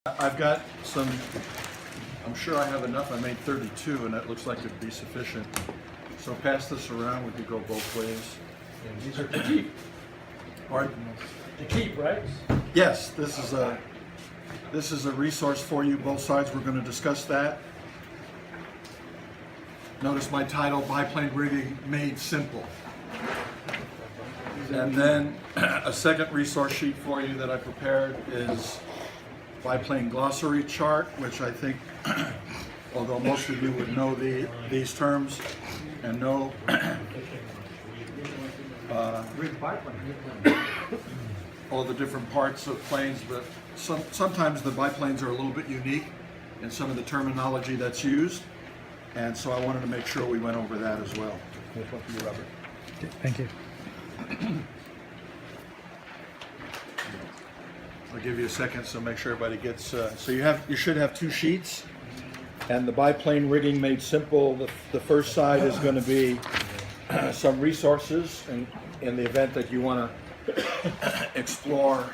I've got some, I'm sure I have enough. I made 32 and that looks like it'd be sufficient. So pass this around, we could go both ways. And these are to keep. Pardon? To keep, right? Yes, this is a resource for you, both sides. We're going to discuss that. Notice my title, Biplane Rigging Made Simple. And then a second resource sheet for you that I prepared is biplane glossary chart, which I think, although most of you would know these terms and know all the different parts of planes, but sometimes the biplanes are a little bit unique in some of the terminology that's used, and so I wanted to make sure we went over that as well. This one for you, Robert. Okay, thank you. I'll give you a second, so make sure everybody gets. So you should have two sheets, and the biplane rigging made simple. The first side is going to be some resources, in the event that you want to explore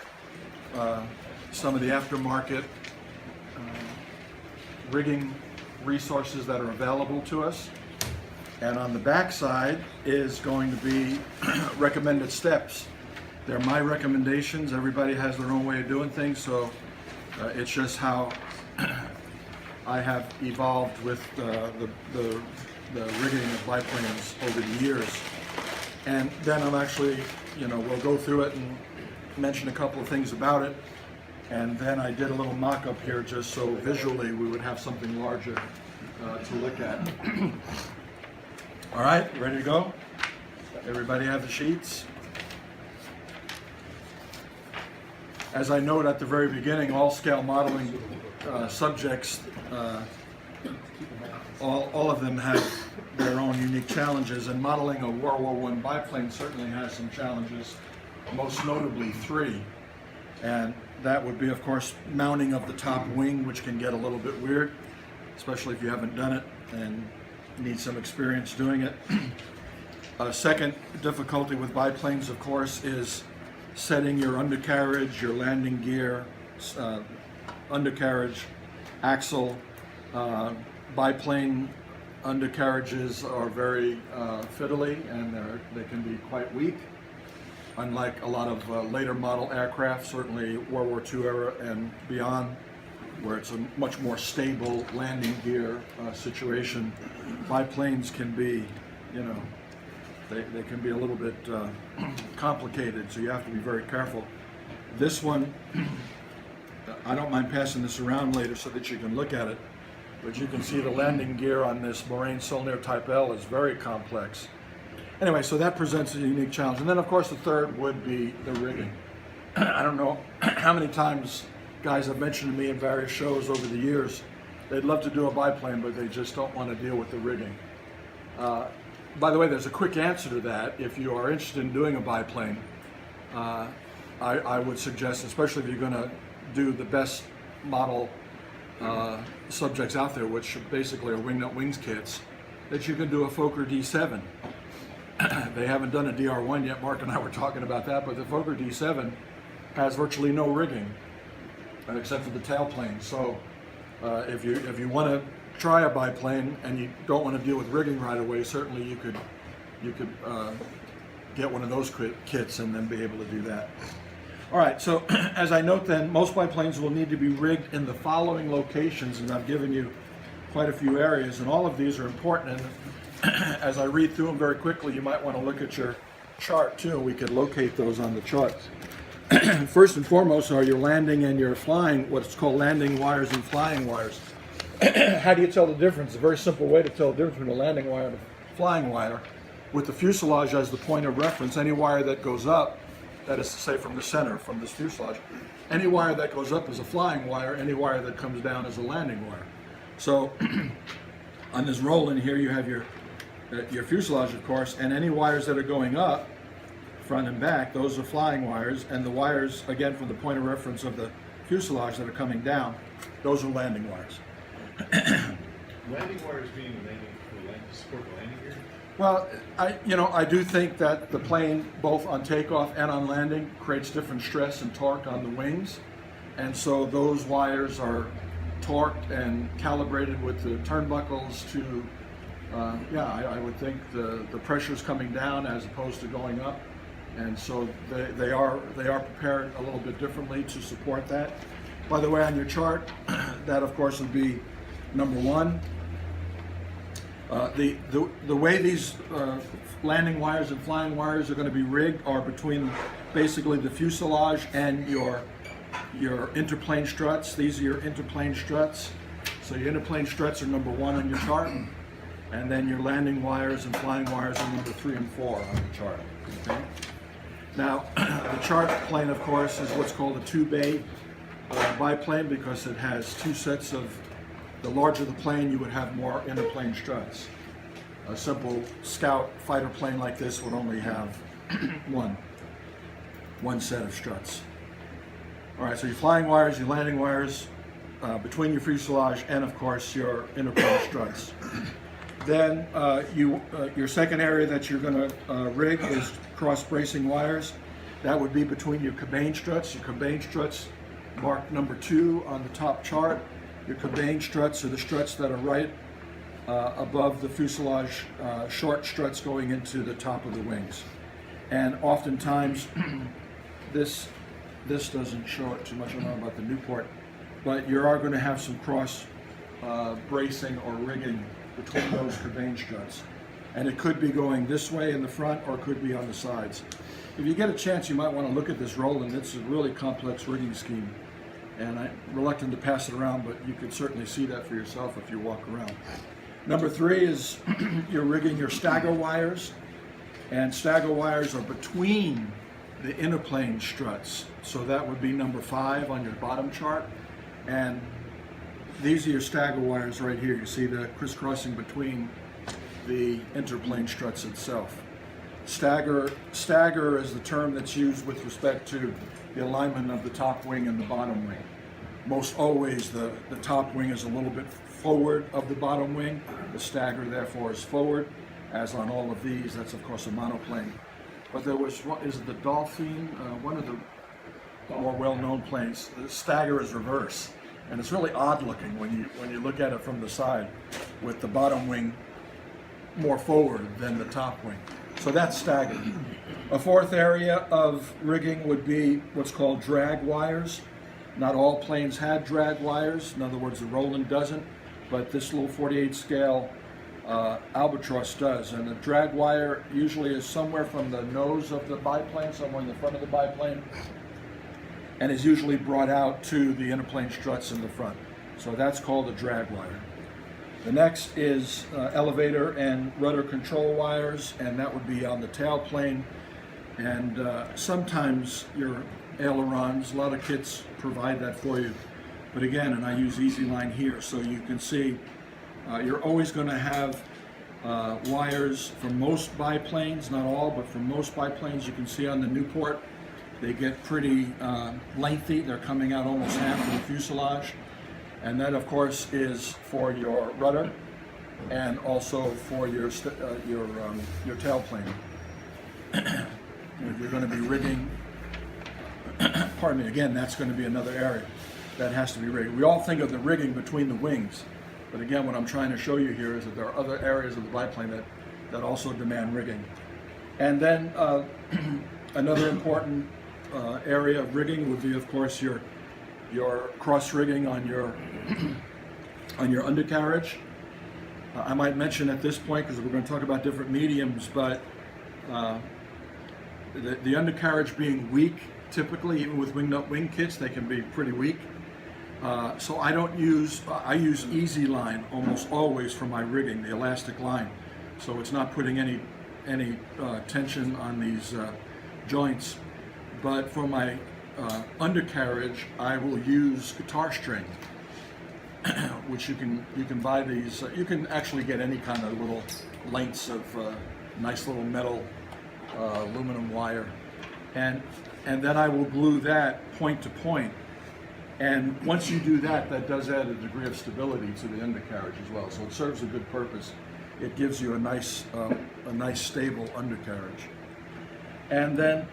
some of the aftermarket rigging resources that are available to us. And on the back side is going to be recommended steps. They're my recommendations. Everybody has their own way of doing things, so it's just how I have evolved with the rigging of biplanes over the years. And then I'm actually, we'll go through it and mention a couple of things about it. And then I did a little mock-up here just so visually we would have something larger to look at. All right, ready to go? Everybody have the sheets? As I note at the very beginning, all scale modeling subjects, all of them have their own unique challenges, and modeling a World War I biplane certainly has some challenges, most notably three. And that would be, of course, mounting of the top wing, which can get a little bit weird, especially if you haven't done it and need some experience doing it. Second difficulty with biplanes, of course, is setting your undercarriage, your landing gear, undercarriage, axle. Biplane undercarriages are very fiddly, and they can be quite weak, unlike a lot of later model aircraft, certainly World War II era and beyond, where it's a much more stable landing gear situation. Biplanes can be, they can be a little bit complicated, so you have to be very careful. This one, I don't mind passing this around later so that you can look at it, but you can see the landing gear on this Moraine Solnier Type L is very complex. Anyway, so that presents a unique challenge. And then, of course, the third would be the rigging. I don't know how many times guys have mentioned to me in various shows over the years, they'd love to do a biplane, but they just don't want to deal with the rigging. By the way, there's a quick answer to that. If you are interested in doing a biplane, I would suggest, especially if you're going to do the best model subjects out there, which basically are wingnut wings kits, that you can do a Fokker D7. They haven't done a DR1 yet. Mark and I were talking about that, but the Fokker D7 has virtually no rigging except for the tailplane. So if you want to try a biplane and you don't want to deal with rigging right away, certainly you could get one of those kits and then be able to do that. All right, so as I note then, most biplanes will need to be rigged in the following locations, and I've given you quite a few areas, and all of these are important. And as I read through them very quickly, you might want to look at your chart too. We could locate those on the chart. First and foremost are your landing and your flying, what's called landing wires and flying wires. How do you tell the difference? A very simple way to tell the difference between a landing wire and a flying wire. With the fuselage as the point of reference, any wire that goes up, that is to say from the center, from this fuselage, any wire that goes up is a flying wire, any wire that comes down is a landing wire. So on this roll in here you have your fuselage, of course, and any wires that are going up, front and back, those are flying wires, and the wires, again from the point of reference of the fuselage that are coming down, those are landing wires. Landing wires being to support the landing gear? Well, I do think that the plane, both on takeoff and on landing, creates different stress and torque on the wings. And so those wires are torqued and calibrated with the turnbuckles to, I would think the pressure's coming down as opposed to going up. And so they are prepared a little bit differently to support that. By the way, on your chart, that of course would be number one. The way these landing wires and flying wires are going to be rigged are between basically the fuselage and your interplane struts. These are your interplane struts. So your interplane struts are number one on your chart, and then your landing wires and flying wires are number 3 and 4 on the chart. Okay? Now, the chart plane, of course, is what's called a 2-bay biplane because it has 2 sets of. The larger the plane, you would have more interplane struts. A simple scout fighter plane like this would only have one set of struts. All right, so your flying wires, your landing wires, between your fuselage and of course your interplane struts. Then your second area that you're going to rig is cross bracing wires. That would be between your cabane struts. Your cabane struts marked number 2 on the top chart. Your cabane struts are the struts that are right above the fuselage, short struts going into the top of the wings. And oftentimes, this doesn't show it too much. I don't know about the Newport, but you are going to have some cross bracing or rigging between those cabane struts. And it could be going this way in the front or it could be on the sides. If you get a chance, you might want to look at this Roland. It's a really complex rigging scheme. And I'm reluctant to pass it around, but you could certainly see that for yourself if you walk around. Number 3 is you're rigging your stagger wires, and stagger wires are between the interplane struts. So that would be number 5 on your bottom chart. And these are your stagger wires right here. You see the crisscrossing between the interplane struts itself. Stagger is the term that's used with respect to the alignment of the top wing and the bottom wing. Most always the top wing is a little bit forward of the bottom wing. The stagger therefore is forward, as on all of these. That's of course a monoplane. But there was, is it the Dolphin? One of the more well-known planes. The stagger is reverse. And it's really odd looking when you look at it from the side, with the bottom wing more forward than the top wing. So that's stagger. A fourth area of rigging would be what's called drag wires. Not all planes had drag wires. In other words, the Roland doesn't, but this little 48 scale Albatross does. And the drag wire usually is somewhere from the nose of the biplane, somewhere in the front of the biplane, and is usually brought out to the interplane struts in the front. So that's called a drag wire. The next is elevator and rudder control wires, and that would be on the tailplane. And sometimes your ailerons, a lot of kits provide that for you. But again, and I use Easy Line here, so you can see you're always going to have wires for most biplanes, not all, but for most biplanes. You can see on the Newport, they get pretty lengthy. They're coming out almost half of the fuselage. And that, of course, is for your rudder and also for your tailplane. If you're going to be rigging, pardon me, again, that's going to be another area that has to be rigged. We all think of the rigging between the wings, but again, what I'm trying to show you here is that there are other areas of the biplane that also demand rigging. And then another important area of rigging would be, of course, your cross rigging on your undercarriage. I might mention at this point, because we're going to talk about different mediums, but the undercarriage being weak, typically, even with wing nut wing kits, they can be pretty weak. So I use Easy Line almost always for my rigging, the elastic line. So it's not putting any tension on these joints. But for my undercarriage, I will use guitar string, which you can buy these. You can actually get any kind of little lengths of nice little metal aluminum wire, and then I will glue that point to point. And once you do that, that does add a degree of stability to the undercarriage as well. So it serves a good purpose. It gives you a nice stable undercarriage. And then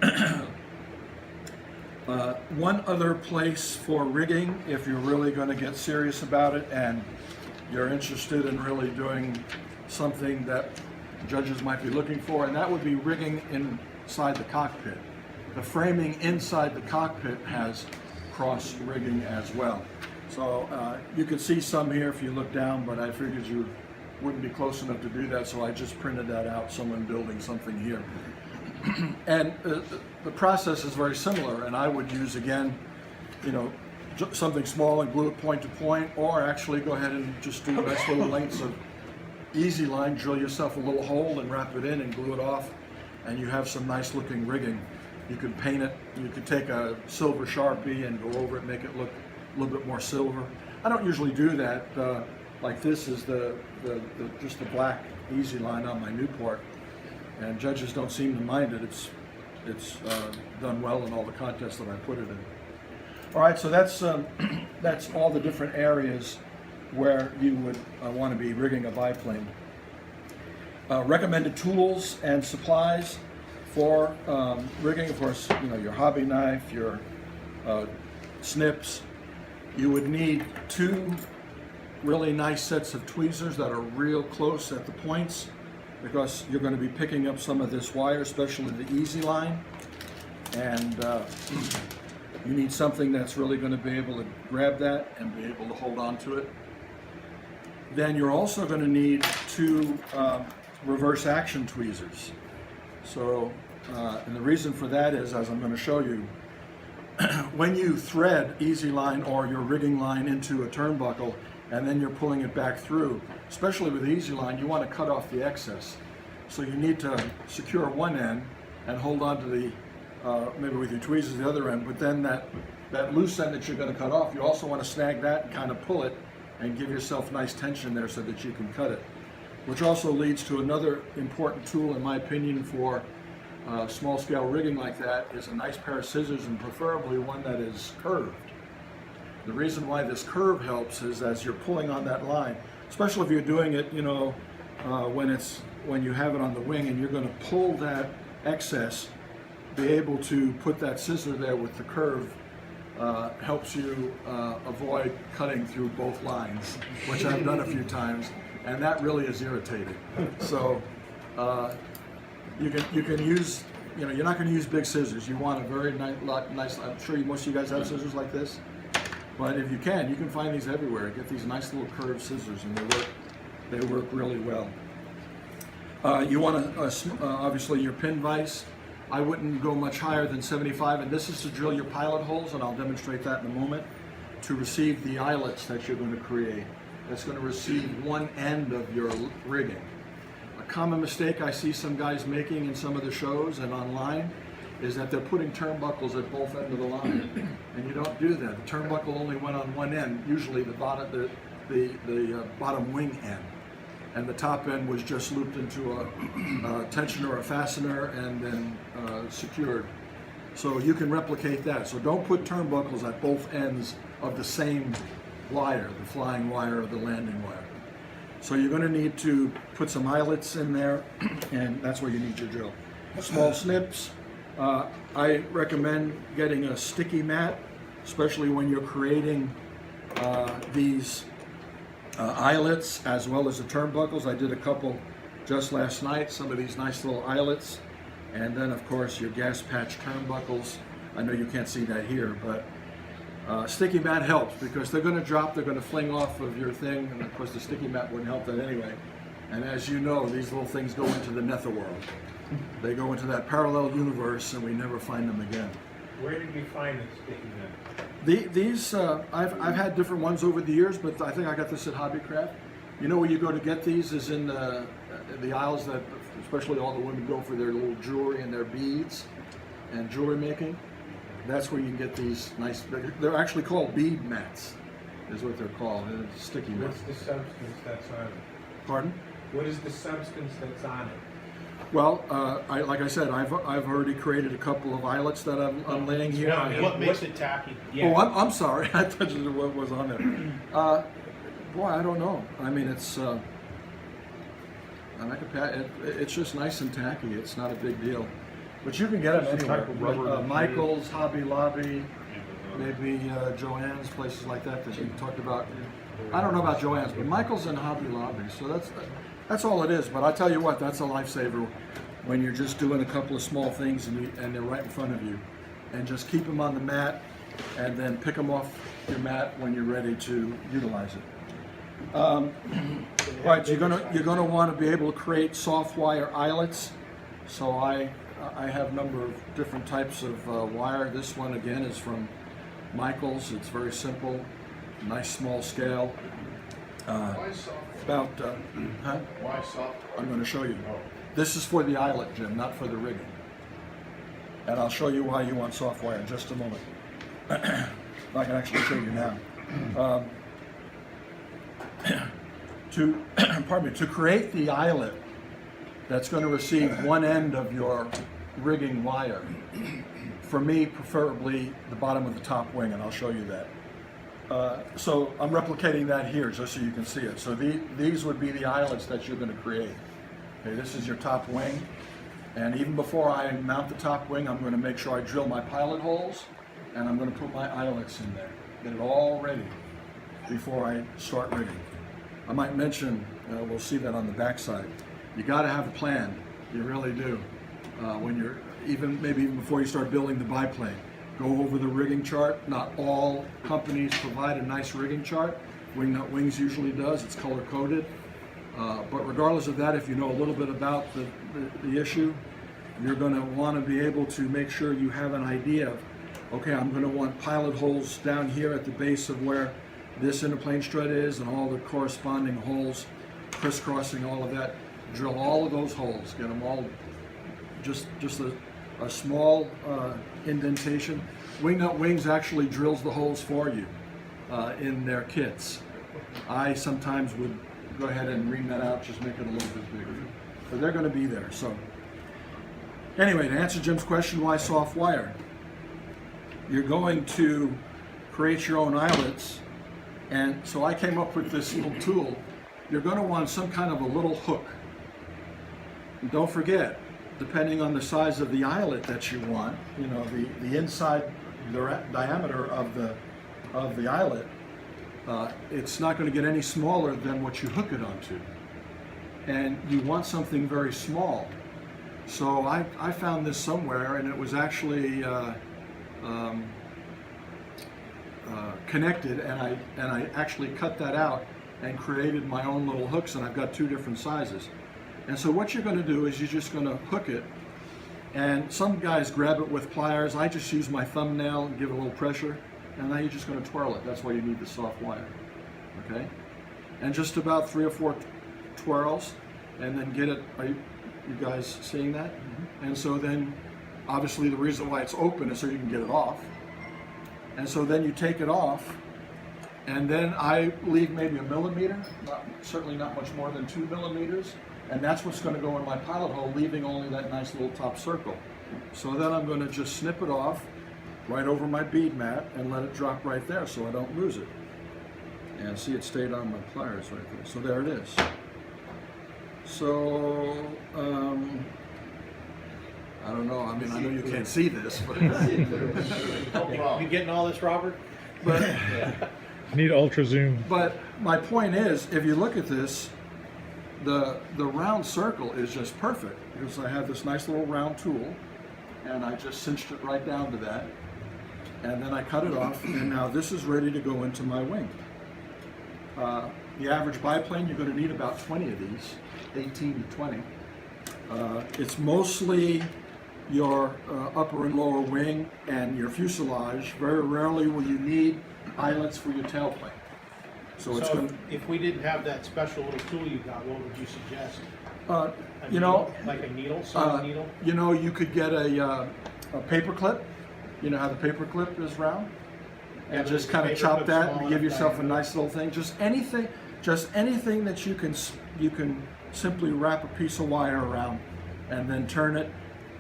One other place for rigging, if you're really going to get serious about it and you're interested in really doing something that judges might be looking for, and that would be rigging inside the cockpit. The framing inside the cockpit has cross rigging as well. So you can see some here if you look down, but I figured you wouldn't be close enough to do that, so I just printed that out, someone building something here. And the process is very similar, and I would use, again, something small and glue it point to point, or actually go ahead and just do nice little lengths of easy line, drill yourself a little hole and wrap it in and glue it off, and you have some nice looking rigging. You can paint it, you could take a silver Sharpie and go over it, make it look a little bit more silver. I don't usually do that. Like this is just the black easy line on my Newport, and judges don't seem to mind it. It's done well in all the contests that I put it in. All right, so that's all the different areas where you would want to be rigging a biplane. Recommended tools and supplies for rigging, of course, your hobby knife, your snips. You would need 2 really nice sets of tweezers that are real close at the points, because you're going to be picking up some of this wire, especially the easy line, and you need something that's really going to be able to grab that and be able to hold on to it. Then you're also going to need 2 reverse action tweezers. So, and the reason for that is, as I'm going to show you, when you thread easy line or your rigging line into a turnbuckle and then you're pulling it back through, especially with easy line, you want to cut off the excess. So you need to secure one end and hold on to the, maybe with your tweezers the other end, but then that loose end that you're going to cut off, you also want to snag that and kind of pull it and give yourself nice tension there so that you can cut it. Which also leads to another important tool, in my opinion, for small scale rigging like that, is a nice pair of scissors, and preferably one that is curved. The reason why this curve helps is as you're pulling on that line, especially if you're doing it, when you have it on the wing and you're going to pull that excess, be able to put that scissor there with the curve helps you avoid cutting through both lines, which I've done a few times, and that really is irritating. So you can use, you're not going to use big scissors. You want a very nice. I'm sure most of you guys have scissors like this, but if you can find these everywhere. Get these nice little curved scissors, and they work really well. You want obviously your pin vise. I wouldn't go much higher than 75, and this is to drill your pilot holes, and I'll demonstrate that in a moment, to receive the eyelets that you're going to create. That's going to receive one end of your rigging. A common mistake I see some guys making in some of the shows and online is that they're putting turnbuckles at both ends of the line, and you don't do that. The turnbuckle only went on one end, usually the bottom wing end, and the top end was just looped into a tensioner or a fastener and then secured. So you can replicate that. So don't put turnbuckles at both ends of the same wire, the flying wire or the landing wire. So you're going to need to put some eyelets in there, and that's where you need your drill. Small snips. I recommend getting a sticky mat, especially when you're creating these eyelets as well as the turnbuckles. I did a couple just last night, some of these nice little eyelets, and then of course your gas patch turnbuckles. I know you can't see that here, but sticky mat helps because they're going to drop, they're going to fling off of your thing, and of course the sticky mat wouldn't help that anyway. And as you know, these little things go into the netherworld. They go into that parallel universe, and we never find them again. Where did you find the sticky mat? These I've had different ones over the years, but I think I got this at Hobbycraft. You know where you go to get these is in the aisles that especially all the women go for their little jewelry and their beads and jewelry making. That's where you can get these nice. They're actually called bead mats, is what they're called. It's sticky mats. What's the substance that's on it? Pardon? What is the substance that's on it? Well, like I said, I've already created a couple of eyelets that I'm laying here. What makes it tacky? Yeah. Oh, I'm sorry. I thought you knew what was on there. Boy, I don't know. I mean, it's it's just nice and tacky. It's not a big deal. But you can get them Some anywhere. type of rubber that's Michael's, Hobby Lobby, Amazon. maybe Joann's, places like that that you talked about. I don't know about Joann's, but Michael's and Hobby Lobby. So that's all it is. But I tell you what, that's a lifesaver when you're just doing a couple of small things and they're right in front of you. And just keep them on the mat and then pick them off your mat when you're ready to utilize it. Right, you're gonna want to be able to create soft wire eyelets. So I have a number of different types of wire. This one again is from Michael's. It's very simple, nice small scale. Why software? About Why software? I'm going to show you. Oh. This is for the eyelet, Jim, not for the rigging. And I'll show you why you want soft wire in just a moment. I can actually show you now. To create the eyelet that's going to receive one end of your rigging wire, for me, preferably the bottom of the top wing, and I'll show you that. So I'm replicating that here just so you can see it. So these would be the eyelets that you're going to create. Okay, this is your top wing. And even before I mount the top wing, I'm going to make sure I drill my pilot holes, and I'm going to put my eyelets in there. Get it all ready before I start rigging. I might mention, we'll see that on the backside. You got to have a plan. You really do. When you're maybe even before you start building the biplane, go over the rigging chart. Not all companies provide a nice rigging chart. Wingnut Wings usually does. It's color coded. But regardless of that, if you know a little bit about the issue, you're going to want to be able to make sure you have an idea of, okay, I'm going to want pilot holes down here at the base of where this interplane strut is, and all the corresponding holes, crisscrossing all of that. Drill all of those holes. Get them all just a small indentation. Wingnut Wings actually drills the holes for you in their kits. I sometimes would go ahead and ream that out, just make it a little bit bigger. But they're going to be there. So anyway, to answer Jim's question, why soft wire? You're going to create your own eyelets, and so I came up with this little tool. You're going to want some kind of a little hook. And don't forget, depending on the size of the eyelet that you want, you know, the inside diameter of the eyelet, it's not going to get any smaller than what you hook it onto. And you want something very small. So I found this somewhere, and it was actually connected, and I actually cut that out and created my own little hooks, and I've got two different sizes. And so what you're going to do is you're just going to hook it, and some guys grab it with pliers. I just use my thumbnail and give it a little pressure, and now you're just going to twirl it. That's why you need the soft wire, okay? And just about 3 or 4 twirls, and then get it. Are you guys seeing that? Mm-hmm. And so then, obviously the reason why it's open is so you can get it off. And so then you take it off, and then I leave maybe 1 millimeter, certainly not much more than 2 millimeters, and that's what's going to go in my pilot hole, leaving only that nice little top circle. So then I'm going to just snip it off right over my bead mat and let it drop right there so I don't lose it. And see, it stayed on my pliers right there. So there it is. So, I don't know, I mean, I know you can't see this, but You getting all this, Robert? Need ultra zoom. But my point is, if you look at this, the round circle is just perfect because I have this nice little round tool, and I just cinched it right down to that, and then I cut it off, and now this is ready to go into my wing. The average biplane, you're going to need about 20 of these, 18 to 20. It's mostly your upper and lower wing and your fuselage. Very rarely will you need eyelets for your tailplane. So it's going to, if we didn't have that special little tool you got, what would you suggest? you know, Like a needle, sewing needle? you know, you could get a paper clip. You know how the paper clip is round? Yeah, And just the kind of paper chop clip's that small and give enough yourself a diameter. nice little thing. Just anything that you can simply wrap a piece of wire around and then turn it.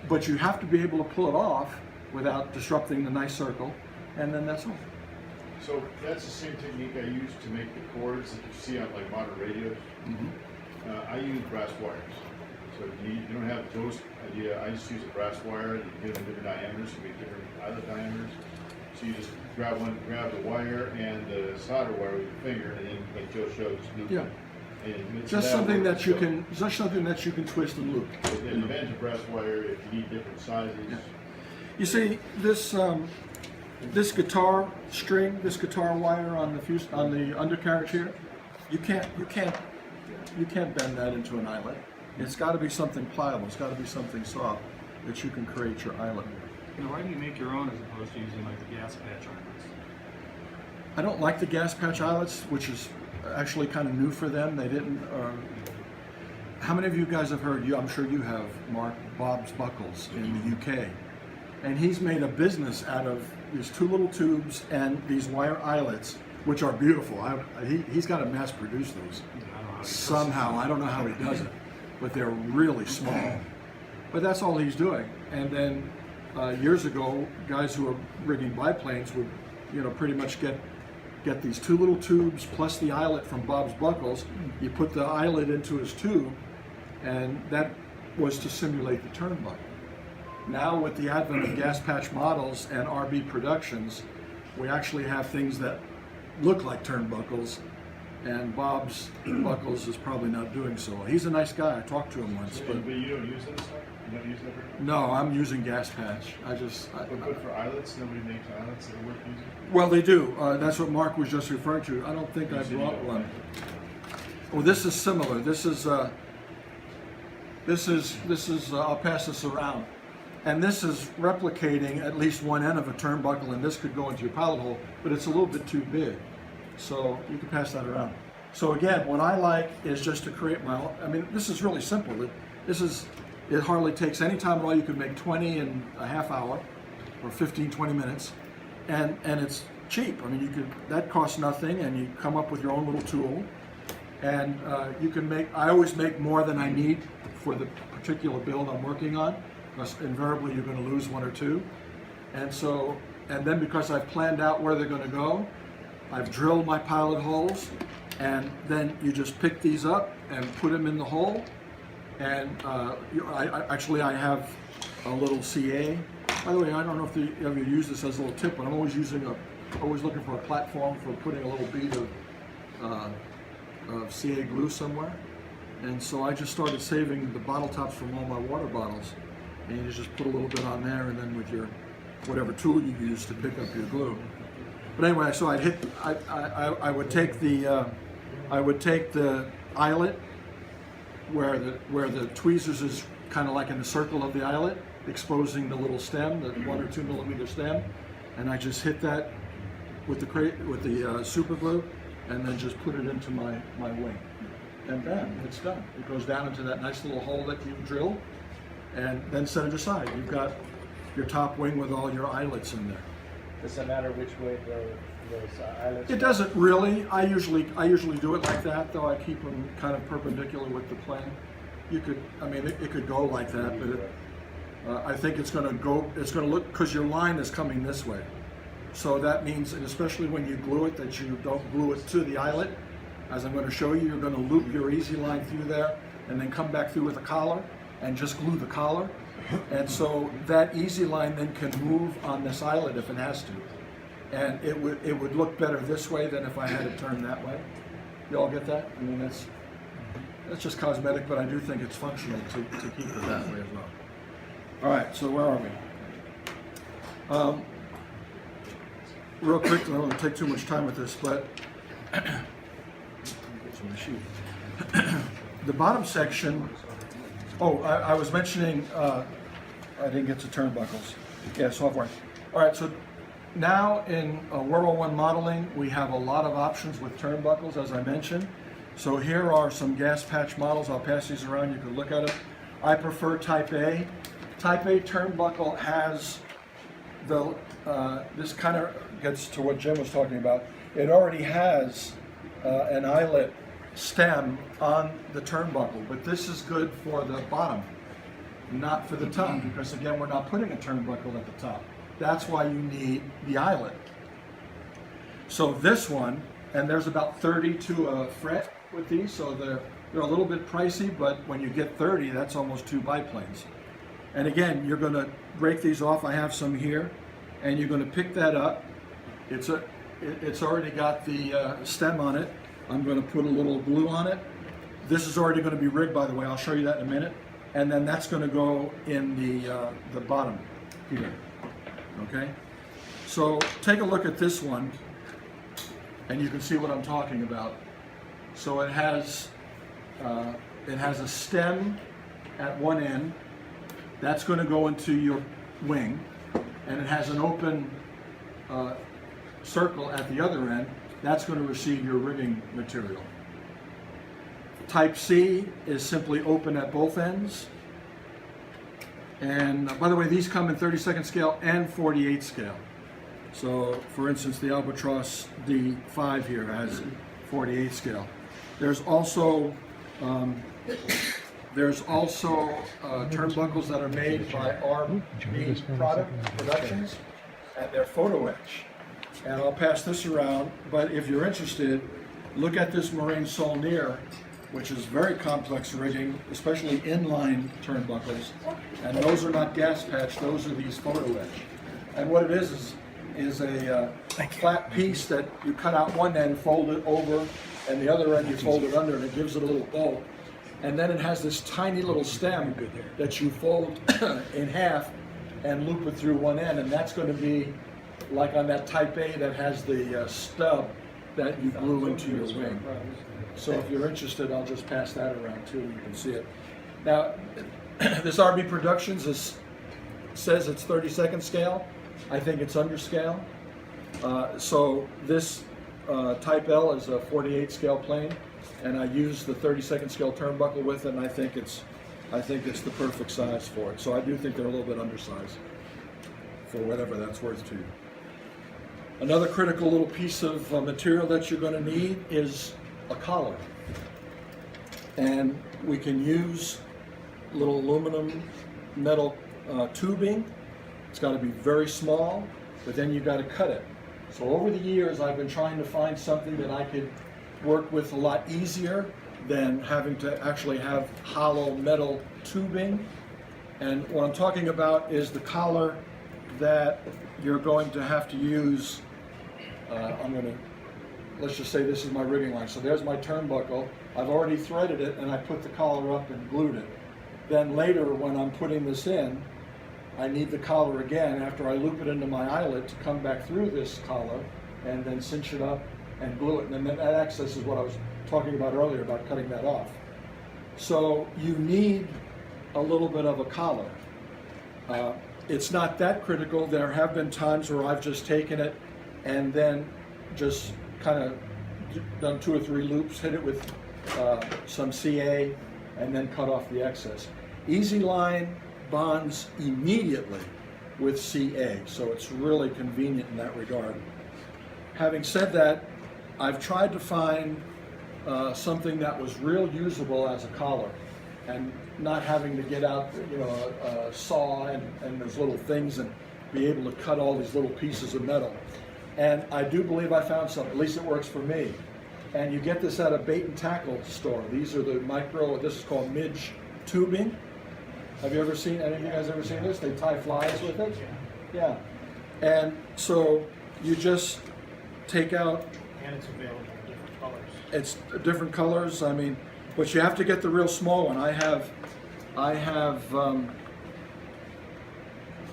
But you have to be able to pull it off without disrupting the nice circle, and then that's all. So that's the same technique I use to make the cords that you see on like modern radios. I use brass wires. So you don't have those idea. I just use a brass wire. You get them different diameters, so you get different eyelet diameters. So you just grab the wire and the solder wire with your finger, and then, like Joe showed, just loop Yeah. it. And Just that something works. that you can, just something that you can twist and loop. So the advantage of brass wire, if you need different sizes. Yeah. You see, this guitar string, this guitar wire on the undercarriage here, you can't bend that into an eyelet. It's got to be something pliable. It's got to be something soft that you can create your eyelet with. Now, why do you make your own as opposed to using like the gas patch eyelets? I don't like the gas patch eyelets, which is actually kind of new for them. They didn't. How many of you guys have heard? I'm sure you have, Mark, Bob's Buckles in the UK, and he's made a business out of these two little tubes and these wire eyelets, which are beautiful. He's got to mass produce those I don't know how to somehow. I don't know how he does it, but they're really small. But that's all he's doing. And then years ago, guys who were rigging biplanes would, pretty much get these two little tubes plus the eyelet from Bob's Buckles. You put the eyelet into his tube, and that was to simulate the turnbuckle. Now with the advent of gas patch models and RB productions, we actually have things that look like turnbuckles, and Bob's Buckles is probably not doing so. He's a nice guy. I talked to him once, but But you don't use that stuff? You don't use that very much? no, I'm using gas patch. But for eyelets, nobody makes eyelets that are worth using? Well, they do. That's what Mark was just referring to. I don't think I brought one. Oh, this is similar. This is. I'll pass this around, and this is replicating at least one end of a turnbuckle, and this could go into your pilot hole, but it's a little bit too big, so you can pass that around. So again, what I like is just to create my own. I mean, this is really simple. It hardly takes any time at all. You can make 20 in a half hour, or 15, 20 minutes, and it's cheap. I mean, that costs nothing, and you come up with your own little tool, and you can make. I always make more than I need for the particular build I'm working on, because invariably you're going to lose one or two, and then because I've planned out where they're going to go, I've drilled my pilot holes, and then you just pick these up and put them in the hole. And I have a little CA. By the way, I don't know if you ever use this as a little tip, but I'm always looking for a platform for putting a little bead of CA glue somewhere. And so I just started saving the bottle tops from all my water bottles, and you just put a little bit on there, and then with your whatever tool you use to pick up your glue. But anyway, so I would take the eyelet where the tweezers is kind of like in the circle of the eyelet, exposing the little stem, the 1 or 2 millimeter stem, and I just hit that with the super glue, and then just put it into my wing, and bam, it's done. It goes down into that nice little hole that you've drilled, and then set it aside. You've got your top wing with all your eyelets in there. Does it matter which way those eyelets? It doesn't really. I usually do it like that, though. I keep them kind of perpendicular with the plane. It could go like that, but I think it's going to look, because your line is coming this way. So that means, and especially when you glue it, that you don't glue it to the eyelet. As I'm going to show you, you're going to loop your easy line through there, and then come back through with a collar, and just glue the collar. And so that easy line then can move on this eyelet if it has to. And it would look better this way than if I had it turned that way. You all get that? I mean, that's just cosmetic, but I do think it's functional to keep it that way as well. All right, so where are we? Real quick, I don't want to take too much time with this, but the bottom section. Oh, I was mentioning, I didn't get to turnbuckles. Yeah, software. All right, so now in World War I modeling, we have a lot of options with turnbuckles, as I mentioned. So here are some gas patch models. I'll pass these around. You can look at them. I prefer Type A. Type A turnbuckle has this kind of gets to what Jim was talking about. It already has an eyelet stem on the turnbuckle, but this is good for the bottom, not for the top, because again, we're not putting a turnbuckle at the top. That's why you need the eyelet. So this one and there's about 30 to a fret with these, so they're a little bit pricey, but when you get 30, that's almost 2 biplanes. And again, you're going to break these off. I have some here, and you're going to pick that up. It's already got the stem on it. I'm going to put a little glue on it. This is already going to be rigged, by the way. I'll show you that in a minute. And then that's going to go in the bottom here. Okay. So take a look at this one, and you can see what I'm talking about. So it has a stem at one end. That's going to go into your wing, and it has an open circle at the other end. That's going to receive your rigging material. Type C is simply open at both ends. And by the way, these come in 32nd scale and 48 scale. So for instance, the Albatross D5 here has 48 scale. There's also turnbuckles that are made by RB Productions, and they're photo etch. And I'll pass this around, but if you're interested, look at this Marine Saulnier, which is very complex rigging, especially inline turnbuckles. And those are not gas patch, those are these photo etch. And what it is a flat piece that you cut out one end, fold it over, and the other end you fold it under, and it gives it a little bolt. And then it has this tiny little stem that you fold in half and loop it through one end, and that's going to be like on that Type A that has the stub that you glue into your wing. So if you're interested, I'll just pass that around too, you can see it. Now, this RB Productions says it's 32nd scale. I think it's under scale. So this Type L is a 48 scale plane, and I use the 32nd scale turnbuckle with it, and I think it's the perfect size for it. So I do think they're a little bit undersized, for whatever that's worth to you. Another critical little piece of material that you're going to need is a collar. And we can use little aluminum metal tubing. It's got to be very small, but then you've got to cut it. So over the years, I've been trying to find something that I could work with a lot easier than having to actually have hollow metal tubing. And what I'm talking about is the collar that you're going to have to use. Let's just say this is my rigging line. So there's my turnbuckle. I've already threaded it, and I put the collar up and glued it. Then later, when I'm putting this in, I need the collar again after I loop it into my eyelet to come back through this collar and then cinch it up and glue it. And then that access is what I was talking about earlier about cutting that off. So you need a little bit of a collar. It's not that critical. There have been times where I've just taken it and then just kind of done 2 or 3 loops, hit it with some CA, and then cut off the excess. Easy Line bonds immediately with CA, so it's really convenient in that regard. Having said that, I've tried to find something that was real usable as a collar, and not having to get out, a saw and those little things and be able to cut all these little pieces of metal. And I do believe I found some, at least it works for me. And you get this at a bait and tackle store. These are the this is called midge tubing. Have you ever seen, any of you guys ever seen this? They tie flies with it? Yeah. And so you just take out. And it's available in different colors. It's different colors, but you have to get the real small one. I have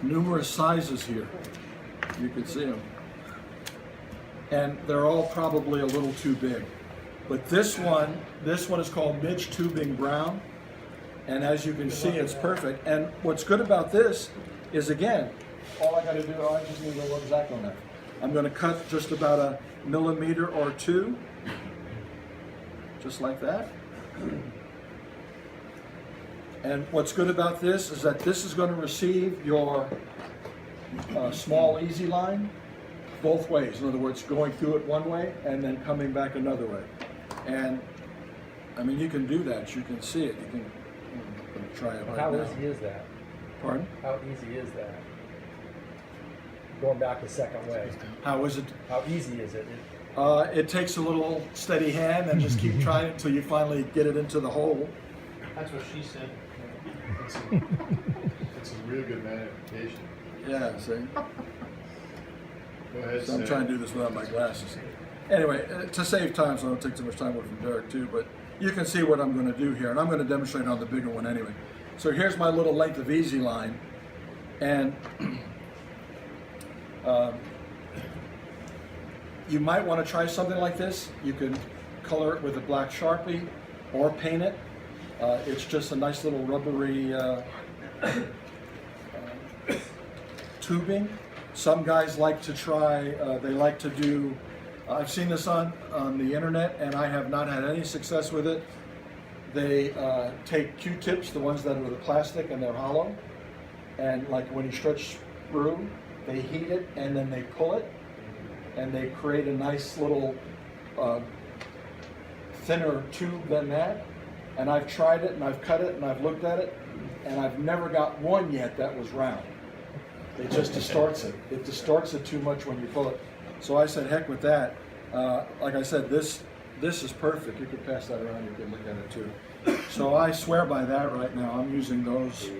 numerous sizes here. You can see them. And they're all probably a little too big. But this one is called midge tubing brown. And as you can see, it's perfect. And what's good about this is, again, all I gotta do, I just need to go exact on that. I'm gonna cut just about a millimeter or 2, just like that. And what's good about this is that this is gonna receive your small easy line both ways. In other words, going through it one way and then coming back another way. And you can do that. You can see it. I'm going to try it right now. How easy is that? Pardon? How easy is that? Going back the second way. How is it? How easy is it? It takes a little steady hand and just keep trying it until you finally get it into the hole. That's what she said. It's a real good magnification. Yeah, see? Go ahead, So I'm Sam. trying to do this without my glasses. Anyway, to save time, so I don't take too much time away from Derek too, but you can see what I'm going to do here, and I'm going to demonstrate on the bigger one anyway. So here's my little length of easy line, and you might want to try something like this. You can color it with a black Sharpie or paint it. It's just a nice little rubbery tubing. Some guys like to try, they like to do, I've seen this on the internet and I have not had any success with it. They take Q-tips, the ones that are the plastic and they're hollow, and like when you stretch through, they heat it and then they pull it and they create a nice little thinner tube than that. And I've tried it and I've cut it and I've looked at it and I've never got one yet that was round. It just distorts it. It distorts it too much when you pull it. So I said, heck with that. Like I said, this is perfect. You could pass that around. You could look at it too. So I swear by that right now. I'm using those,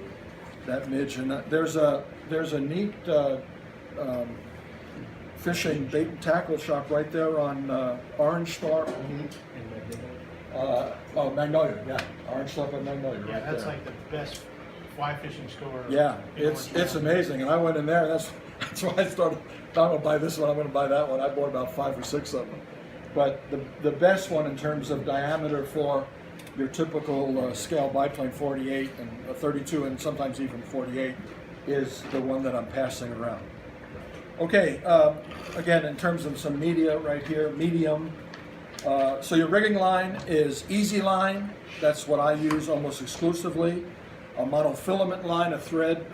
that midge, and there's a neat fishing bait and tackle shop right there on Orange Star. Oh, Magnolia, yeah, Orange Star and Magnolia. Yeah, right that's there. like the best fly fishing store. Yeah, in it's Orange County. amazing, and I went in there. That's why I started. I'm gonna buy this one. I'm gonna buy that one. I bought about 5 or 6 of them. But the best one in terms of diameter for your typical scale biplane 48 and 32 and sometimes even 48 is the one that I'm passing around. Okay, again in terms of some media right here, medium. So your rigging line is easy line. That's what I use almost exclusively. A monofilament line, a thread.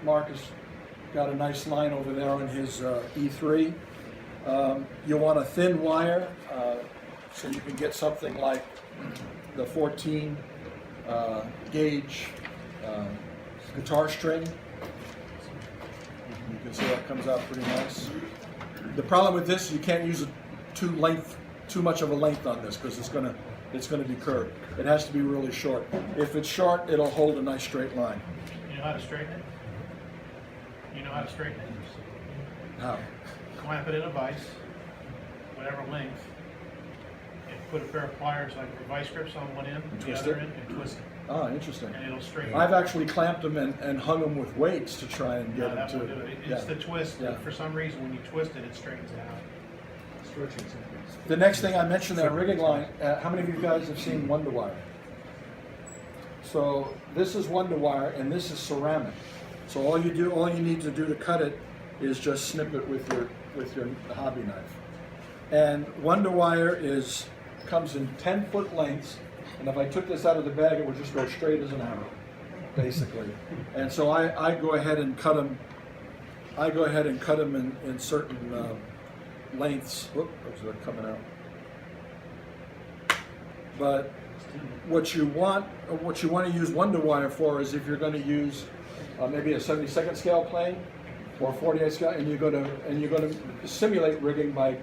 Mark has got a nice line over there on his E3. You want a thin wire, so you can get something like the 14 gauge guitar string. You can see that comes out pretty nice. The problem with this, you can't use too much of a length on this because it's gonna be curved. It has to be really short. If it's short, it'll hold a nice straight line. You know how to straighten it? You know how to straighten it? How? Clamp it in a vise, whatever length, and put a pair of pliers like the vice grips on one end, the twist other it? end, and twist it, Ah, interesting. and it'll straighten. I've actually clamped them and hung them with weights to try and No, get that them won't to. do it. It's the twist. Yeah. For some reason, when you twist it, it straightens it out. The next thing I mentioned, that rigging line, how many of you guys have seen Wonder Wire? So this is Wonder Wire and this is ceramic. So all you need to do to cut it is just snip it with your hobby knife. And Wonder Wire comes in 10-foot lengths, and if I took this out of the bag, it would just go straight as an arrow, basically. And so I go ahead and cut them. I go ahead and cut them in certain lengths. Whoop, those are coming out. But what you want to use Wonder Wire for is if you're going to use maybe a 72nd scale plane or 48 scale, and you're going to simulate rigging by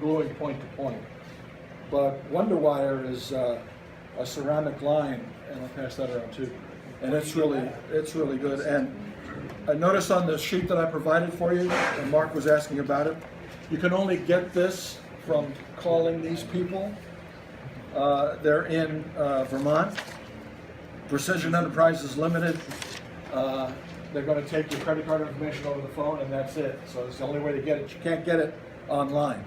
gluing point to point. But Wonder Wire is a ceramic line, and I'll pass that around too. And it's really good. And I noticed on the sheet that I provided for you, and Mark was asking about it, you can only get this from calling these people. They're in Vermont. Precision Enterprises Limited. They're going to take your credit card information over the phone, and that's it. So it's the only way to get it. You can't get it online.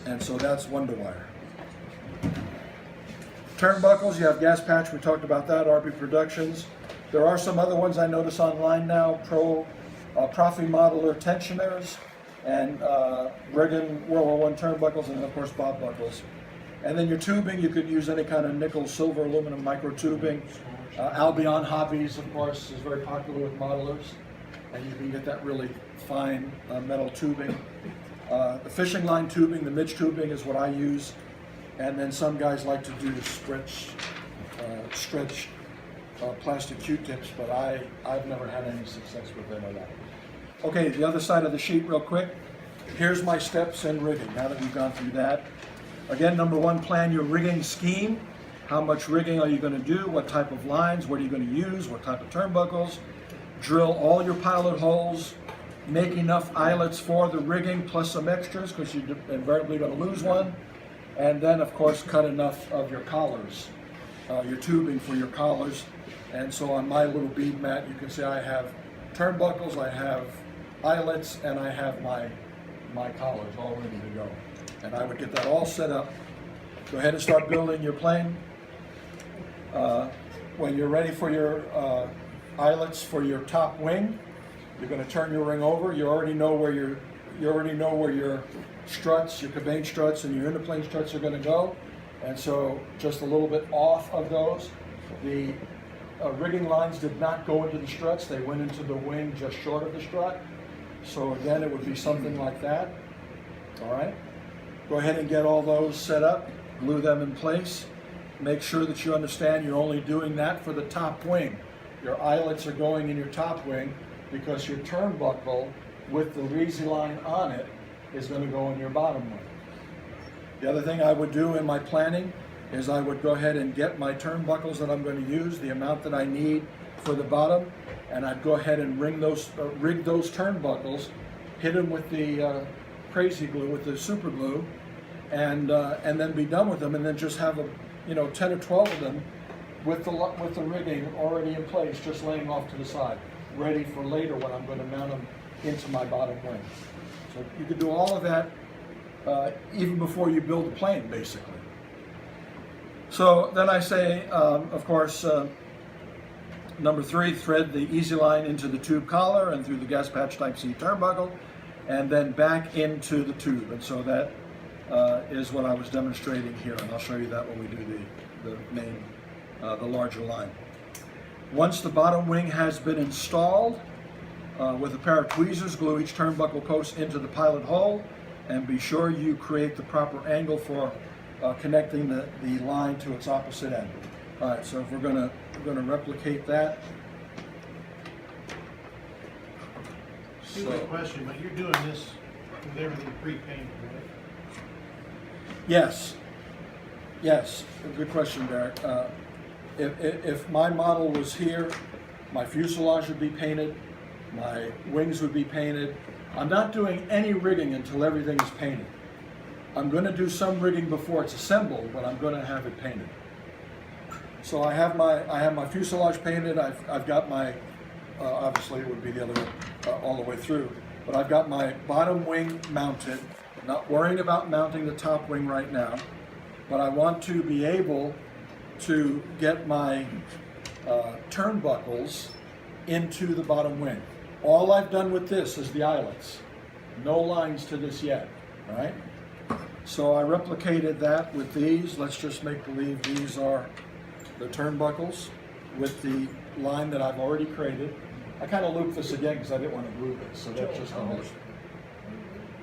And so that's Wonder Wire. Turnbuckles, you have Gas Patch, we talked about that, RB Productions. There are some other ones I notice online now, Profi Modeler tensioners, and Reagan World War I turnbuckles, and of course Bob buckles. And then your tubing, you could use any kind of nickel, silver, aluminum micro tubing. Albion Hobbies, of course, is very popular with modelers, and you can get that really fine metal tubing. The fishing line tubing, the midge tubing is what I use, and then some guys like to do stretch plastic Q-tips, but I've never had any success with any of that. Okay, the other side of the sheet real quick. here's my steps in rigging, now that we've gone through that. Again, number one, plan your rigging scheme. How much rigging are you going to do? What type of lines? What are you going to use? What type of turnbuckles? Drill all your pilot holes. Make enough eyelets for the rigging plus some extras because you're invariably going to lose one. And then, of course, cut enough of your collars, your tubing for your collars. And so on my little bead mat, you can see I have turnbuckles, I have eyelets, and I have my collars all ready to go. And I would get that all set up. Go ahead and start building your plane. When you're ready for your eyelets for your top wing, you're going to turn your ring over. You already know where your struts, your cabane struts, and your interplane struts are going to go. And so just a little bit off of those. The rigging lines did not go into the struts. They went into the wing just short of the strut. So again, it would be something like that. All right. Go ahead and get all those set up. Glue them in place. Make sure that you understand you're only doing that for the top wing. Your eyelets are going in your top wing because your turnbuckle with the Reezy line on it is going to go in your bottom wing. The other thing I would do in my planning is I would go ahead and get my turnbuckles that I'm going to use, the amount that I need for the bottom, and I'd go ahead and rig those turnbuckles, hit them with the crazy glue, with the super glue, and then be done with them, and then just have 10 or 12 of them with the rigging already in place, just laying off to the side, ready for later when I'm going to mount them into my bottom wing. So you could do all of that even before you build the plane, basically. So then I say, of course, number 3, thread the easy line into the tube collar and through the gas patch type C turnbuckle, and then back into the tube. And so that is what I was demonstrating here, and I'll show you that when we do the larger line. Once the bottom wing has been installed, with a pair of tweezers, glue each turnbuckle post into the pilot hole, and be sure you create the proper angle for connecting the line to its opposite end. All right, so if we're going to replicate that. Stupid question, but you're doing this with everything pre-painted, right? Yes. Yes. Good question, Derek. If my model was here, my fuselage would be painted, my wings would be painted. I'm not doing any rigging until everything is painted. I'm going to do some rigging before it's assembled, but I'm going to have it painted. So I have my fuselage painted. I've got my obviously it would be the other all the way through, but I've got my bottom wing mounted. I'm not worrying about mounting the top wing right now, but I want to be able to get my turnbuckles into the bottom wing. All I've done with this is the eyelets. No lines to this yet, right? So I replicated that with these. Let's just make believe these are the turnbuckles with the line that I've already created. I kind of looped this again because I didn't want to glue this, so that's just How much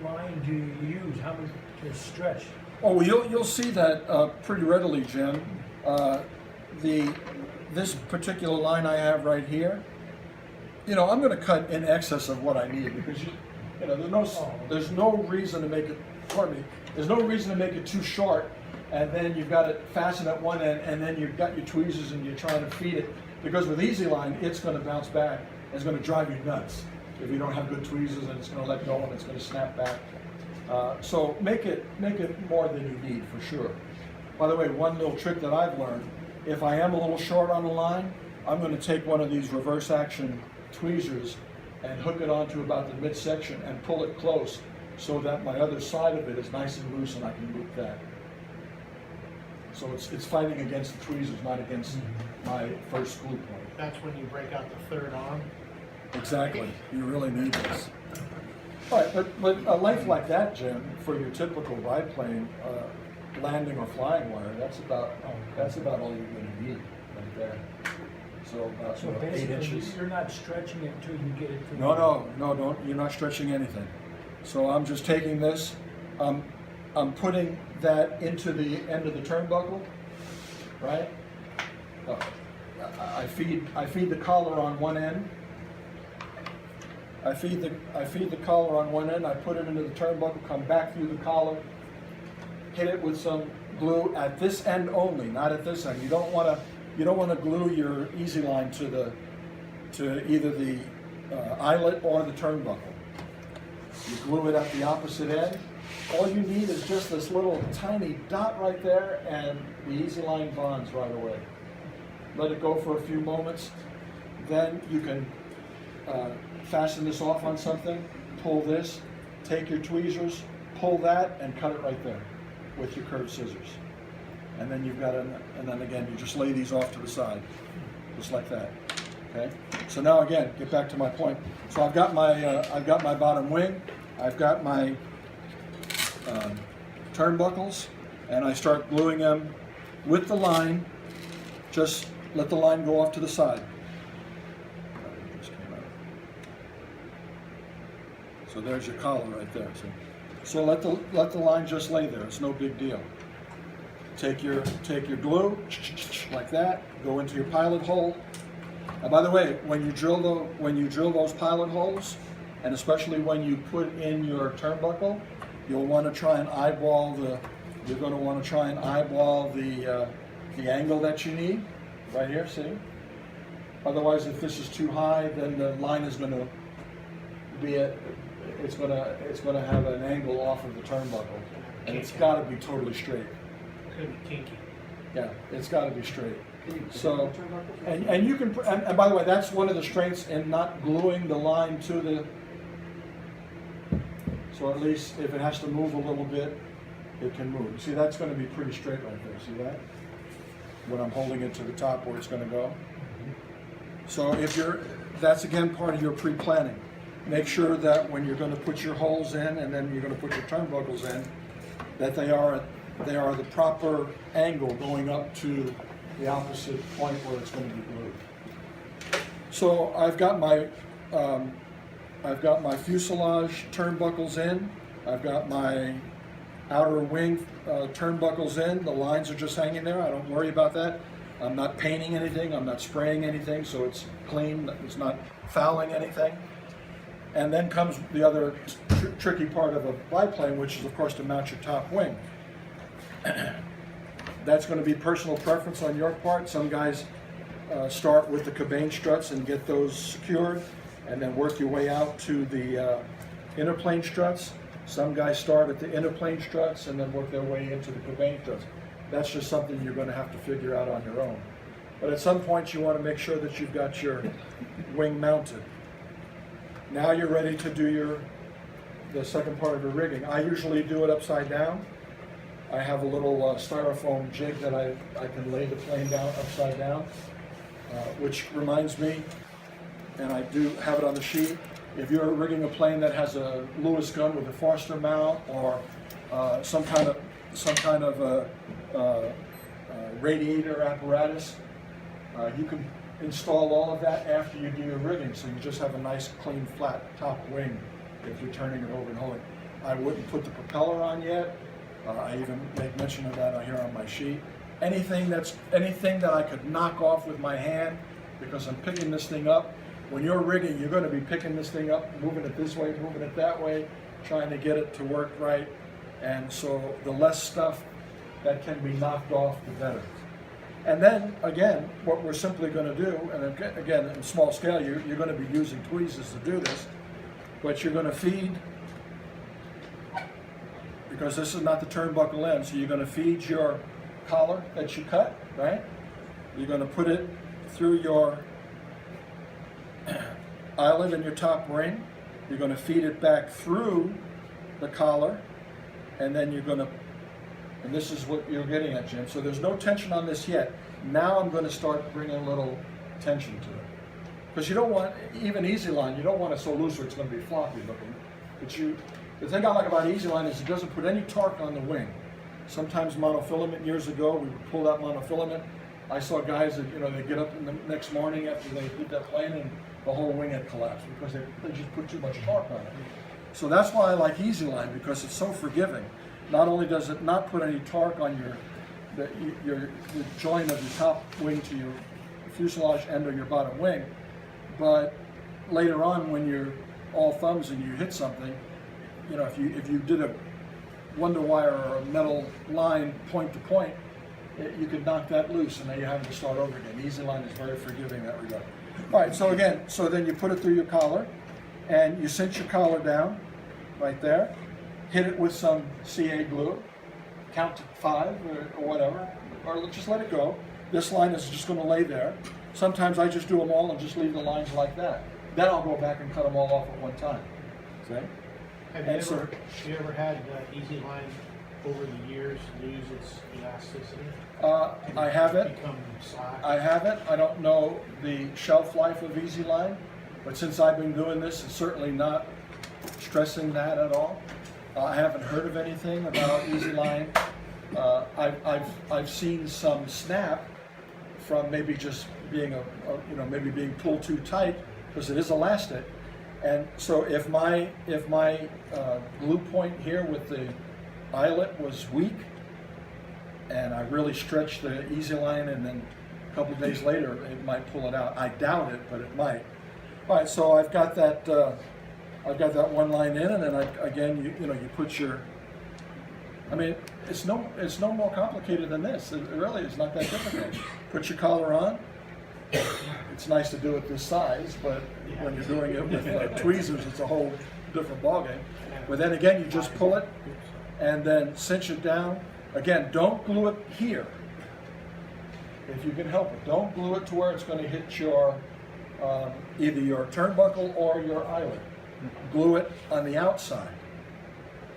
line do you use? How much to stretch? Oh, well, you'll see that pretty readily, Jim. This particular line I have right here, I'm going to cut in excess of what I need because there's no reason to make it. Pardon me. There's no reason to make it too short, and then you've got it fastened at one end, and then you've got your tweezers and you're trying to feed it. Because with Easy Line, it's going to bounce back. It's going to drive you nuts if you don't have good tweezers, and it's going to let go and it's going to snap back. So make it more than you need for sure. By the way, one little trick that I've learned: if I am a little short on the line, I'm going to take one of these reverse action tweezers and hook it onto about the midsection and pull it close so that my other side of it is nice and loose and I can loop that. So it's fighting against the tweezers, not against my first glue point. That's when you break out the third arm. Exactly. You really need this. All right, but a length like that, Jim, for your typical biplane landing or flying wire, that's about all you're going to need right there. So about So 8 basically, inches. you're not stretching it until you get it to No, don't. You're not stretching anything. So I'm just taking this. I'm putting that into the end of the turnbuckle, right? I feed the collar on one end, I feed the collar on one end, I put it into the turnbuckle, come back through the collar, hit it with some glue at this end only, not at this end. You don't want to glue your easy line to either the eyelet or the turnbuckle. You glue it at the opposite end. All you need is just this little tiny dot right there, and the easy line bonds right away. Let it go for a few moments. Then you can fasten this off on something, pull this, take your tweezers, pull that, and cut it right there with your curved scissors. And then you've got and then again, you just lay these off to the side, just like that. Okay. So now again, get back to my point. So I've got my bottom wing, I've got my turnbuckles, and I start gluing them with the line. Just let the line go off to the side. So there's your collar right there. So let the line just lay there. It's no big deal. Take your glue like that. Go into your pilot hole. And by the way, when you drill those pilot holes, and especially when you put in your turnbuckle, you'll want to try and eyeball the angle that you need. Right here, see? Otherwise, if this is too high, then the line is going to be it's going to have an angle off of the turnbuckle, and it's got to be totally straight. Could be kinky. Yeah, it's got to be straight. So, and you can, and by the way, that's one of the strengths in not gluing the line to the. So at least if it has to move a little bit, it can move. See, that's going to be pretty straight right there. See that? When I'm holding it to the top where it's going to go. So that's again part of your pre-planning. Make sure that when you're going to put your holes in and then you're going to put your turnbuckles in, that they are the proper angle going up to the opposite point where it's going to be glued. So I've got my fuselage turnbuckles in. I've got my outer wing turnbuckles in. The lines are just hanging there. I don't worry about that. I'm not painting anything. I'm not spraying anything, so it's clean. It's not fouling anything. And then comes the other tricky part of a biplane, which is, of course, to mount your top wing. That's going to be personal preference on your part. Some guys start with the cabane struts and get those secured, and then work your way out to the inner plane struts. Some guys start at the inner plane struts and then work their way into the cabane struts. That's just something you're going to have to figure out on your own. But at some point you want to make sure that you've got your wing mounted. Now you're ready to do the second part of your rigging. I usually do it upside down. I have a little styrofoam jig that I can lay the plane down upside down, which reminds me, and I do have it on the sheet, if you're rigging a plane that has a Lewis gun with a Forster mount or some kind of radiator apparatus, you can install all of that after you do your rigging, so you just have a nice, clean, flat top wing if you're turning it over and holding. I wouldn't put the propeller on yet. I even make mention of that here on my sheet. Anything that I could knock off with my hand, because I'm picking this thing up. When you're rigging, you're going to be picking this thing up, moving it this way, moving it that way, trying to get it to work right. And so the less stuff that can be knocked off, the better. And then, again, what we're simply going to do, and again, in small scale, you're going to be using tweezers to do this, but you're going to feed, because this is not the turnbuckle end, so you're going to feed your collar that you cut, right? You're going to put it through your eyelet and your top ring. You're going to feed it back through the collar, and then you're going to, and this is what you're getting at, Jim. So there's no tension on this yet. Now I'm going to start bringing a little tension to it. Because you don't want, even easy line, you don't want it so loose where it's going to be floppy looking. But the thing I like about easy line is it doesn't put any torque on the wing. Sometimes monofilament, years ago, we would pull out monofilament. I saw guys that, they get up in the next morning after they did that plane and the whole wing had collapsed because they just put too much torque on it. So that's why I like easy line, because it's so forgiving. Not only does it not put any torque on the joint of your top wing to your fuselage end or your bottom wing, but later on when you're all thumbs and you hit something, you know, if you did a wonder wire or a metal line point to point, you could knock that loose and then you're having to start over again. Easy Line is very forgiving in that regard. All right, so again, so then you put it through your collar and you cinch your collar down right there, hit it with some CA glue, count to 5 or whatever, or just let it go. This line is just going to lay there. Sometimes I just do them all and just leave the lines like that. Then I'll go back and cut them all off at one time. See? Have you ever had Easy Line over the years lose its elasticity? I haven't. Become slack? I haven't. I don't know the shelf life of Easy Line, but since I've been doing this, it's certainly not stressing that at all. I haven't heard of anything about Easy Line. I've seen some snap from maybe just being maybe being pulled too tight because it is elastic, and so if my glue point here with the eyelet was weak, and I really stretched the Easy Line, and then a couple of days later it might pull it out. I doubt it, but it might. All right, so I've got that one line in, and then you put your. I mean, it's no more complicated than this. It really is not that difficult. Put your collar on. It's nice to do it this size, but when you're doing it with tweezers, it's a whole different ballgame. But then again, you just pull it and then cinch it down. Again, don't glue it here. If you can help it, don't glue it to where it's going to hit your either your turnbuckle or your eyelet. Glue it on the outside,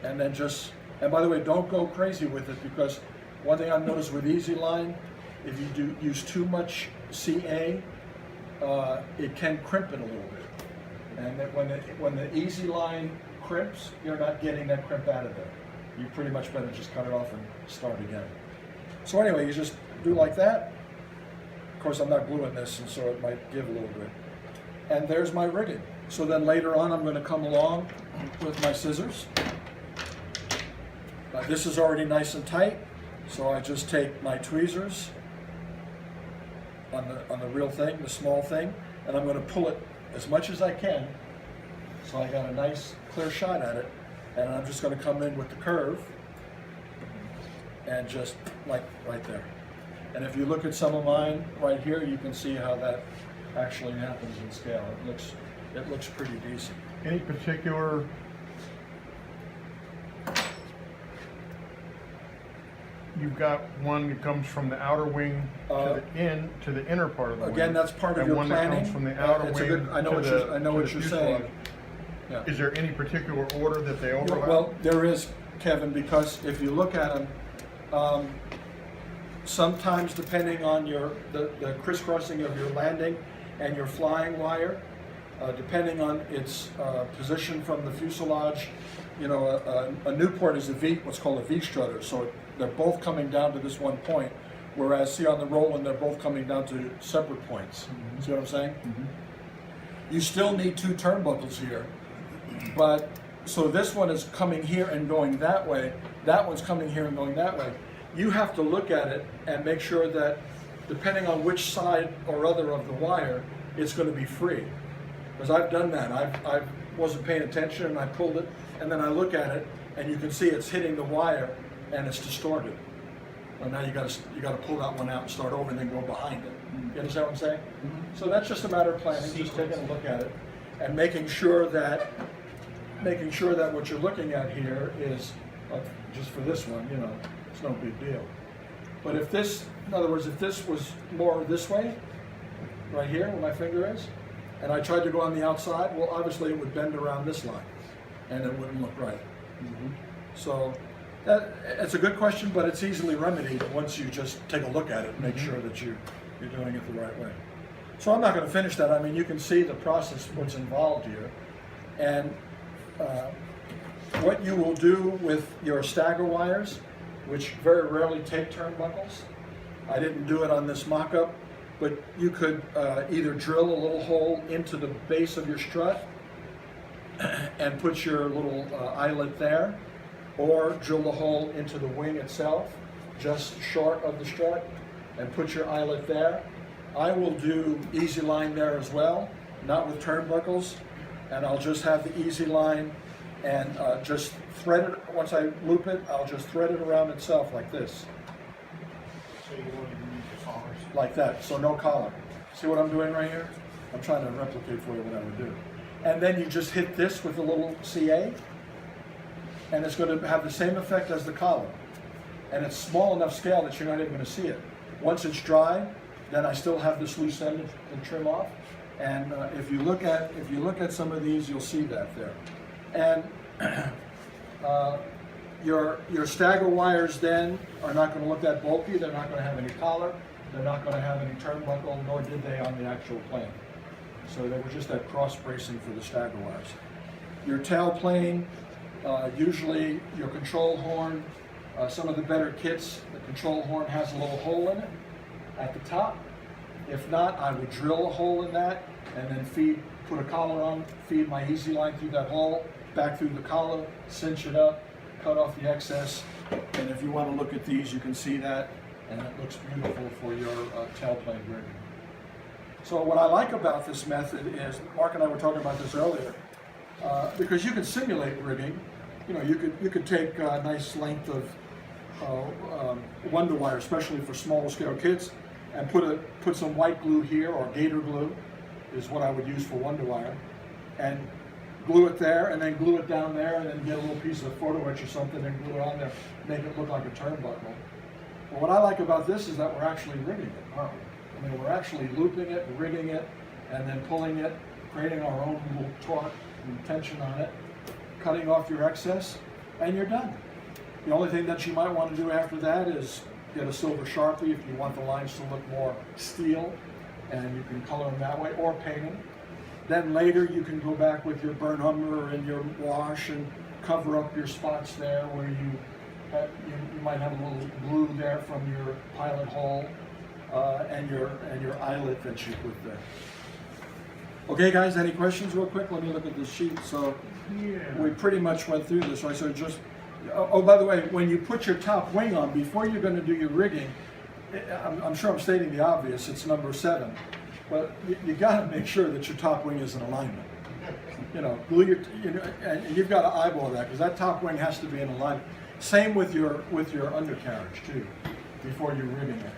and then just. And by the way, don't go crazy with it, because one thing I've noticed with Easy Line, if you do use too much CA, it can crimp it a little bit. And that when the Easy Line crimps, you're not getting that crimp out of there. You pretty much better just cut it off and start again. So anyway, you just do like that. Of course, I'm not gluing this, and so it might give a little bit. And there's my rigging. So then later on, I'm going to come along with my scissors. This is already nice and tight, so I just take my tweezers on the real thing, the small thing, and I'm going to pull it as much as I can, so I got a nice clear shot at it, and I'm just going to come in with the curve, and just like right there. And if you look at some of mine right here, you can see how that actually happens in scale. It looks pretty decent. Any particular you've got one that comes from the outer wing to the inner part of the wing. Again, that's part of and your one planning. that comes from the outer It's a wing good- I know to what the you're saying. fuselage. Yeah. Is there any particular order that they overlap? Well, there is, Kevin, because if you look at them, sometimes depending on the crisscrossing of your landing and your flying wire, depending on its position from the fuselage, a Newport is what's called a V strutter, so they're both coming down to this one point, whereas see on the Roland, they're both coming down to separate points. Mm-hmm. See what I'm saying? Mm-hmm. You still need 2 turnbuckles here, but so this one is coming here and going that way, that one's coming here and going that way. You have to look at it and make sure that depending on which side or other of the wire, it's going to be free. Because I've done that. I wasn't paying attention and I pulled it, and then I look at it and you can see it's hitting the wire and it's distorted. Well, now you got to pull that one out and start over and then go behind it. You understand what I'm saying? Mm-hmm. So that's just a matter of planning, just taking a look at it and making sure that what you're looking at here is just for this one, it's no big deal. But if this, in other words, if this was more this way, right here where my finger is, and I tried to go on the outside, well, obviously it would bend around this line, and it wouldn't look right. Mm-hmm. So it's a good question, but it's easily remedied once you just take a look at it and make sure that you're doing it the right way. So I'm not going to finish that. I mean, you can see the process, what's involved here, and what you will do with your stagger wires, which very rarely take turnbuckles. I didn't do it on this mock-up, but you could either drill a little hole into the base of your strut and put your little eyelet there, or drill the hole into the wing itself, just short of the strut, and put your eyelet there. I will do Easy Line there as well, not with turnbuckles, and I'll just have the easy line and just thread it. Once I loop it, I'll just thread it around itself like this, So you want to remove the collars. like that, so no collar. See what I'm doing right here? I'm trying to replicate for you what I would do. And then you just hit this with a little CA, and it's going to have the same effect as the collar. And it's small enough scale that you're not even going to see it. Once it's dry, then I still have this loose end to trim off. And if you look at some of these, you'll see that there. And your stagger wires then are not going to look that bulky. They're not going to have any collar. They're not going to have any turnbuckle, nor did they on the actual plane. So they were just that cross bracing for the stagger wires. Your tail plane, usually your control horn, some of the better kits, the control horn has a little hole in it at the top. If not, I would drill a hole in that and then put a collar on, feed my easy line through that hole, back through the collar, cinch it up, cut off the excess. And if you want to look at these, you can see that, and it looks beautiful for your tailplane rigging. So what I like about this method is, Mark and I were talking about this earlier, because you can simulate rigging. You know, you could take a nice length of wonder wire, especially for small scale kits, and put some white glue here, or gator glue is what I would use for wonder wire, and glue it there, and then glue it down there, and then get a little piece of photo etch or something and glue it on there, make it look like a turnbuckle. But what I like about this is that we're actually rigging it, aren't we? I mean, we're actually looping it, rigging it, and then pulling it, creating our own little torque and tension on it, cutting off your excess, and you're done. The only thing that you might want to do after that is get a silver Sharpie if you want the lines to look more steel, and you can color them that way, or paint them. Then later you can go back with your burn hummer and your wash and cover up your spots there where you might have a little glue there from your pilot hole and your eyelet that you put there. Okay, guys, any questions real quick? Let me look at this sheet. So we pretty much went through this, right? So just, oh, by the way, when you put your top wing on, before you're going to do your rigging, I'm sure I'm stating the obvious, it's number 7, but you got to make sure that your top wing is in alignment. You know, glue your, and you've got to eyeball that, because that top wing has to be in alignment. Same with your undercarriage too, before you're rigging it.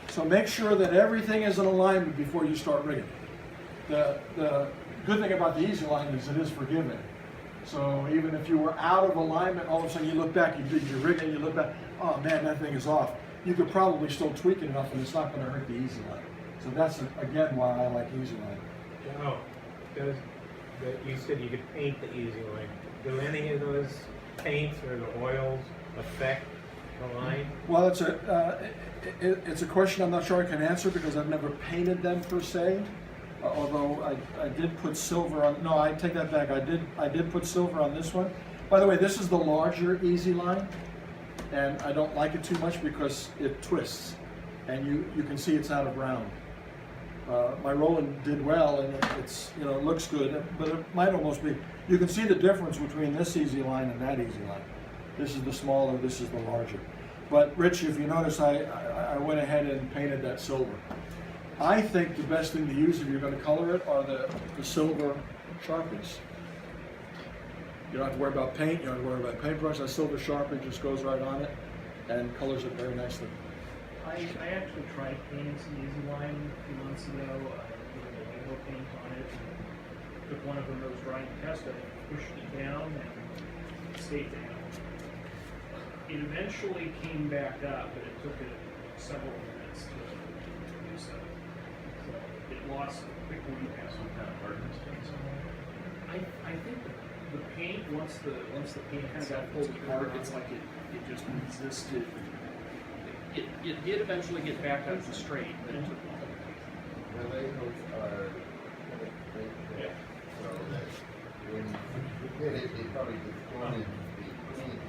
So make sure that everything is in alignment before you start rigging. The good thing about the easy line is it is forgiving. So even if you were out of alignment, all of a sudden you look back, you did your rigging, you look back, oh man, that thing is off. You could probably still tweak it enough and it's not going to hurt the easy line. So that's, again, why I like easy line. Oh, you said you could paint the easy line. Do any of those paints or the oils affect the line? Well, it's a question I'm not sure I can answer because I've never painted them per se. Although I did put silver on. No, I take that back. I did put silver on this one. By the way, this is the larger easy line, and I don't like it too much because it twists, and you can see it's out of round. My Roland did well, and it's, you know, it looks good, but it might almost be. You can see the difference between this easy line and that easy line. This is the smaller, this is the larger. But Rich, if you notice, I went ahead and painted that silver. I think the best thing to use if you're going to color it are the silver Sharpies. You don't have to worry about paint, you don't have to worry about paintbrush. That silver Sharpie just goes right on it and colors it very nicely. I actually tried painting some easy line a few months ago. I put a mango paint on it. Took one of them that was drying test. I pushed it down and it stayed down. It eventually came back up, but it took it several minutes to do so. So it lost quickly. Some kind of hardness to it somewhere. I think the paint, once the paint kind of got pulled apart, it's like it just resisted. It did eventually get back up to straight, but it took longer. The labels are so that when you hit it, they probably distorted the paint